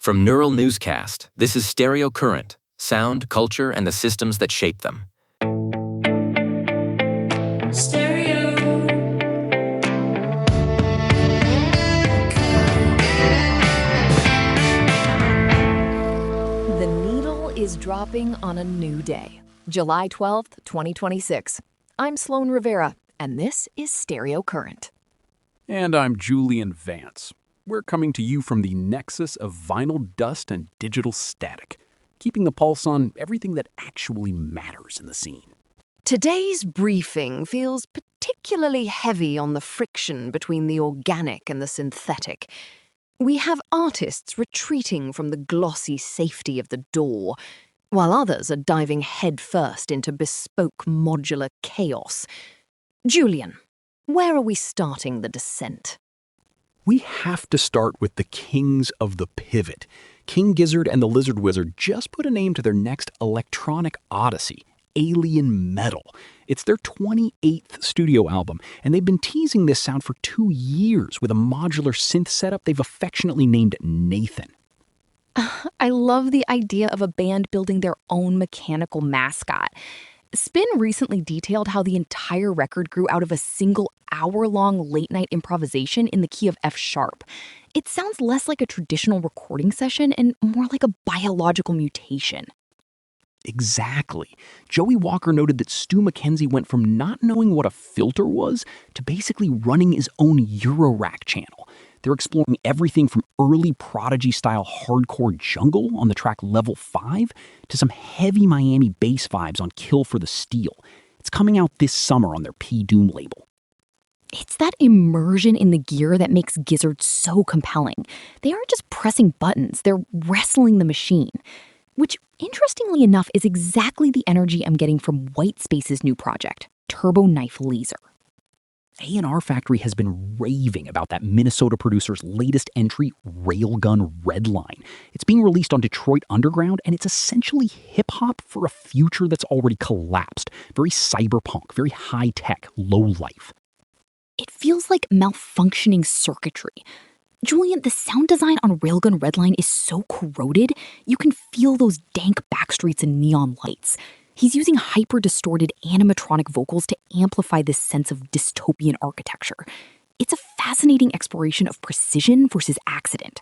From Neural Newscast, this is Stereo Current, sound, culture, and the systems that shape them. Stereo. The needle is dropping on a new day, July 12th, 2026. I'm Sloan Rivera, and this is Stereo Current. And I'm Julian Vance. We're coming to you from the nexus of vinyl dust and digital static, keeping the pulse on everything that actually matters in the scene. Today's briefing feels particularly heavy on the friction between the organic and the synthetic. We have artists retreating from the glossy safety of the door, while others are diving headfirst into bespoke modular chaos. Julian, where are we starting the descent? We have to start with the kings of the pivot. King Gizzard and the Lizard Wizard just put a name to their next electronic odyssey, Alien Metal. It's their 28th studio album, and they've been teasing this sound for 2 years with a modular synth setup they've affectionately named Nathan. I love the idea of a band building their own mechanical mascot. Spin recently detailed how the entire record grew out of a single hour-long late-night improvisation in the key of F sharp. It sounds less like a traditional recording session and more like a biological mutation. Exactly. Joey Walker noted that Stu Mackenzie went from not knowing what a filter was to basically running his own Eurorack channel. They're exploring everything from early Prodigy-style hardcore jungle on the track Level 5 to some heavy Miami bass vibes on Kill for the Steel. It's coming out this summer on their P-Doom label. It's that immersion in the gear that makes Gizzard so compelling. They aren't just pressing buttons, they're wrestling the machine. Which, interestingly enough, is exactly the energy I'm getting from Whitespace's new project, Turbo Knife Laser. A&R Factory has been raving about that Minnesota producer's latest entry, Railgun Redline. It's being released on Detroit Underground, and it's essentially hip-hop for a future that's already collapsed. Very cyberpunk, very high-tech, low-life. It feels like malfunctioning circuitry. Julian, the sound design on Railgun Redline is so corroded, you can feel those dank backstreets and neon lights. He's using hyper-distorted animatronic vocals to amplify this sense of dystopian architecture. It's a fascinating exploration of precision versus accident.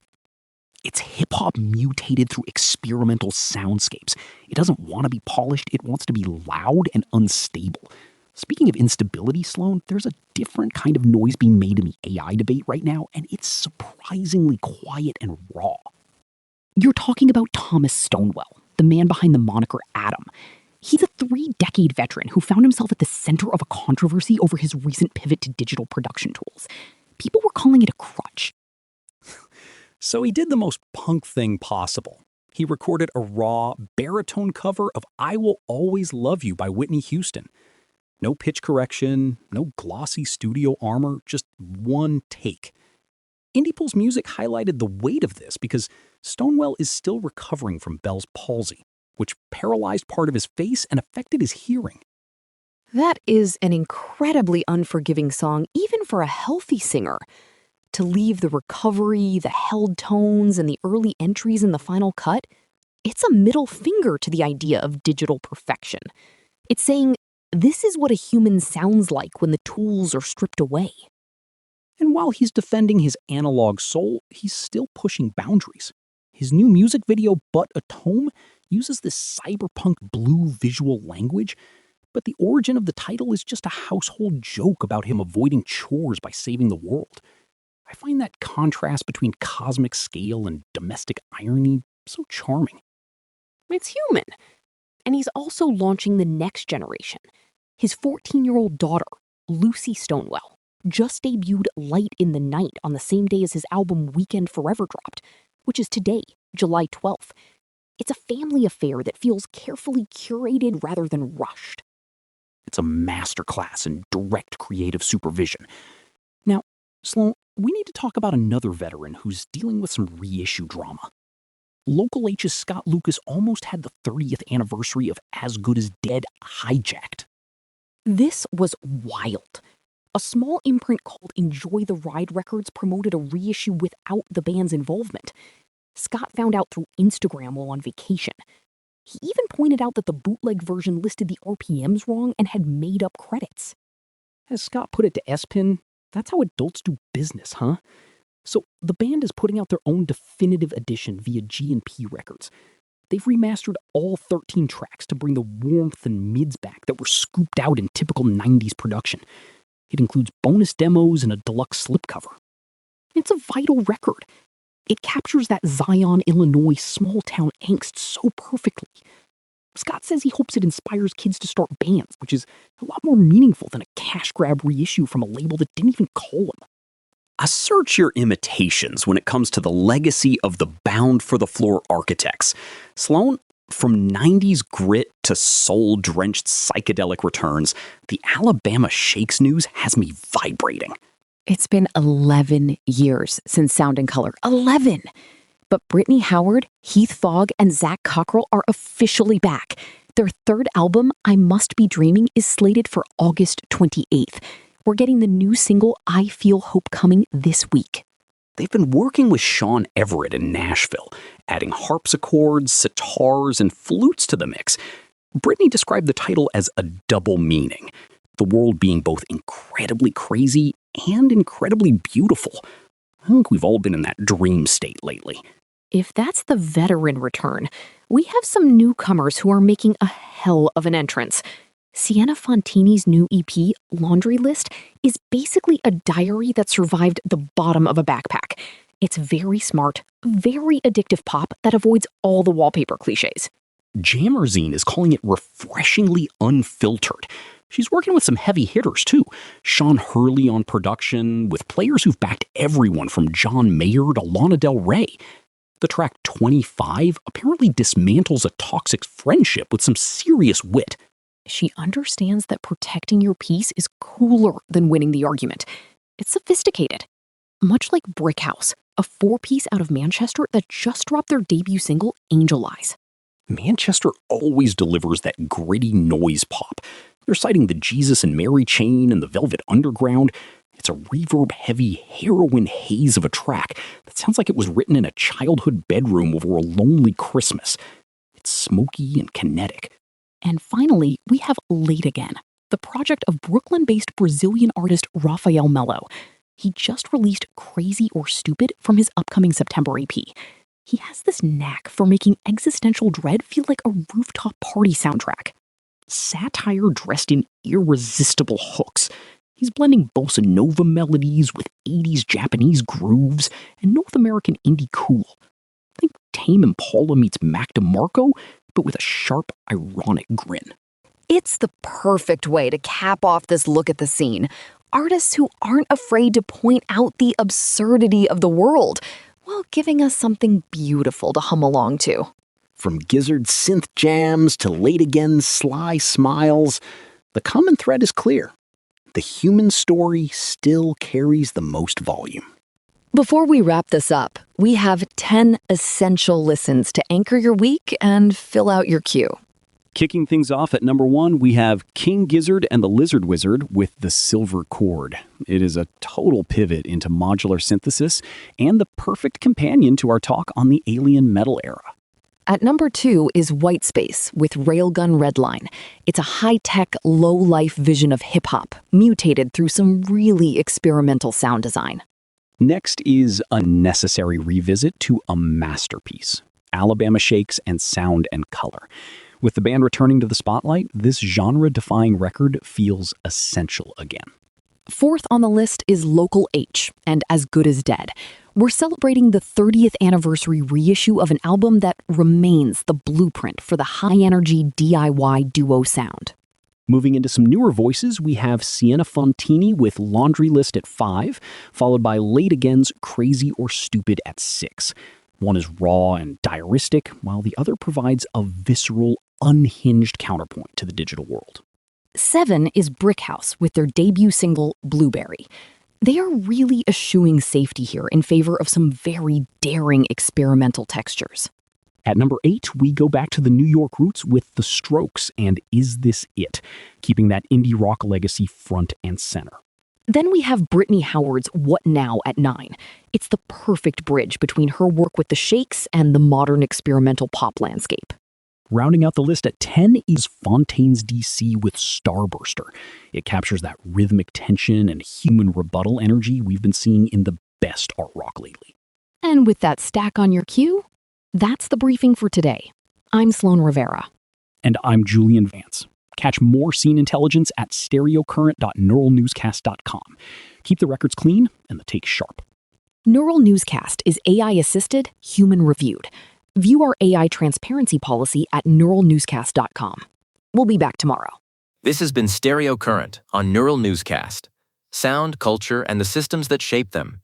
It's hip-hop mutated through experimental soundscapes. It doesn't want to be polished, it wants to be loud and unstable. Speaking of instability, Sloan, there's a different kind of noise being made in the AI debate right now, and it's surprisingly quiet and raw. You're talking about Thomas Stonewell, the man behind the moniker Atom. He's a 3-decade veteran who found himself at the center of a controversy over his recent pivot to digital production tools. People were calling it a crutch. So he did the most punk thing possible. He recorded a raw, baritone cover of I Will Always Love You by Whitney Houston. No pitch correction, no glossy studio armor, just one take. Indiepool's music highlighted the weight of this because Stonewell is still recovering from Bell's palsy, which paralyzed part of his face and affected his hearing. That is an incredibly unforgiving song, even for a healthy singer. To leave the recovery, the held tones, and the early entries in the final cut, it's a middle finger to the idea of digital perfection. It's saying, this is what a human sounds like when the tools are stripped away. And while he's defending his analog soul, he's still pushing boundaries. His new music video, But a Tome, uses this cyberpunk blue visual language, but the origin of the title is just a household joke about him avoiding chores by saving the world. I find that contrast between cosmic scale and domestic irony so charming. It's human. And he's also launching the next generation. His 14-year-old daughter, Lucy Stonewell, just debuted Light in the Night on the same day as his album Weekend Forever dropped, which is today, July 12th. It's a family affair that feels carefully curated rather than rushed. It's a masterclass in direct creative supervision. Now, Sloan, we need to talk about another veteran who's dealing with some reissue drama. Local H's Scott Lucas almost had the 30th anniversary of As Good as Dead hijacked. This was wild. A small imprint called Enjoy the Ride Records promoted a reissue without the band's involvement. Scott found out through Instagram while on vacation. He even pointed out that the bootleg version listed the RPMs wrong and had made up credits. As Scott put it to S-Pin, that's how adults do business, huh? So the band is putting out their own definitive edition via G&P Records. They've remastered all 13 tracks to bring the warmth and mids back that were scooped out in typical 90s production. It includes bonus demos and a deluxe slipcover. It's a vital record. It captures that Zion, Illinois small-town angst so perfectly. Scott says he hopes it inspires kids to start bands, which is a lot more meaningful than a cash grab reissue from a label that didn't even call him. Assert your imitations when it comes to the legacy of the bound-for-the-floor architects. Sloan, from 90s grit to soul-drenched psychedelic returns, the Alabama Shakes news has me vibrating. It's been 11 years since Sound and Color. 11! But Brittany Howard, Heath Fogg, and Zach Cockrell are officially back. Their third album, I Must Be Dreaming, is slated for August 28th. We're getting the new single, I Feel Hope, coming this week. They've been working with Sean Everett in Nashville, adding harpsichords, sitars, and flutes to the mix. Brittany described the title as a double meaning, the world being both incredibly crazy and incredibly beautiful. I think we've all been in that dream state lately. If that's the veteran return, we have some newcomers who are making a hell of an entrance. Sienna Fontini's new EP, Laundry List, is basically a diary that survived the bottom of a backpack. It's very smart, very addictive pop that avoids all the wallpaper cliches. Jammerzine is calling it refreshingly unfiltered. She's working with some heavy hitters, too. Sean Hurley on production, with players who've backed everyone from John Mayer to Lana Del Rey. The track 25 apparently dismantles a toxic friendship with some serious wit. She understands that protecting your peace is cooler than winning the argument. It's sophisticated. Much like Brick House, a four-piece out of Manchester that just dropped their debut single, Angel Eyes. Manchester always delivers that gritty noise pop. They're citing the Jesus and Mary chain and the Velvet Underground. It's a reverb-heavy heroin haze of a track that sounds like it was written in a childhood bedroom over a lonely Christmas. It's smoky and kinetic. And finally, we have Late Again, the project of Brooklyn-based Brazilian artist Rafael Melo. He just released Crazy or Stupid from his upcoming September EP. He has this knack for making existential dread feel like a rooftop party soundtrack. Satire dressed in irresistible hooks. He's blending bossa nova melodies with 80s Japanese grooves and North American indie cool. Think Tame Impala meets Mac DeMarco, but with a sharp, ironic grin. It's the perfect way to cap off this look at the scene. Artists who aren't afraid to point out the absurdity of the world while giving us something beautiful to hum along to. From Gizzard synth jams to Late Again's sly smiles, the common thread is clear. The human story still carries the most volume. Before we wrap this up, we have 10 essential listens to anchor your week and fill out your queue. Kicking things off at number 1, we have King Gizzard and the Lizard Wizard with The Silver Chord. It is a total pivot into modular synthesis and the perfect companion to our talk on the alien metal era. At number 2 is Whitespace with Railgun Redline. It's a high-tech, low-life vision of hip-hop, mutated through some really experimental sound design. Next is a necessary revisit to a masterpiece, Alabama Shakes and Sound and Color. With the band returning to the spotlight, this genre-defying record feels essential again. Fourth on the list is Local H and As Good as Dead. We're celebrating the 30th anniversary reissue of an album that remains the blueprint for the high-energy DIY duo sound. Moving into some newer voices, we have Sienna Fontini with Laundry List at 5, followed by Late Again's Crazy or Stupid at 6. One is raw and diaristic, while the other provides a visceral, unhinged counterpoint to the digital world. 7 is Brick House with their debut single, Blueberry. They are really eschewing safety here in favor of some very daring experimental textures. At number 8, we go back to the New York roots with The Strokes and Is This It, keeping that indie rock legacy front and center. Then we have Brittany Howard's What Now at 9. It's the perfect bridge between her work with the Shakes and the modern experimental pop landscape. Rounding out the list at 10 is Fontaine's DC with Starburster. It captures that rhythmic tension and human rebuttal energy we've been seeing in the best art rock lately. And with that stack on your queue, that's the briefing for today. I'm Sloan Rivera. And I'm Julian Vance. Catch more scene intelligence at stereocurrent.neuralnewscast.com. Keep the records clean and the takes sharp. Neural Newscast is AI-assisted, human-reviewed. View our AI transparency policy at neuralnewscast.com. We'll be back tomorrow. This has been Stereo Current on Neural Newscast. Sound, culture, and the systems that shape them.